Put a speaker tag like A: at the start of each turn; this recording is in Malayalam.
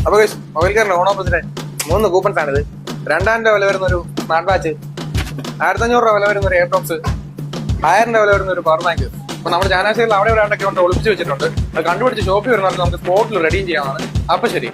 A: അപ്പൊ മൊബൈൽ കെയറിന്റെ ഓൺ ഓപ്പോസിറ്റ് 3 കൂപ്പൺസ് ആണിത്. 2000 രൂപ വില വരുന്ന ഒരു സ്മാർട്ട് വാച്ച്, 1500 രൂപ വില വരുന്ന ഒരു എയർടോപ്സ്, 1000 രൂപ വില വരുന്ന ഒരു പവർ ബാങ്ക്. അപ്പൊ നമ്മുടെ ചാനാശയിൽ അവിടെ ഇവിടെ കൊണ്ട് ഒളിപ്പിച്ച് വെച്ചിട്ടുണ്ട്. അത് കണ്ടുപിടിച്ച് ഷോപ്പിൽ വരുന്നവർക്ക് നമുക്ക് സ്പോട്ടിൽ റെഡീം ചെയ്യാവുന്നതാണ്. അപ്പൊ ശരി.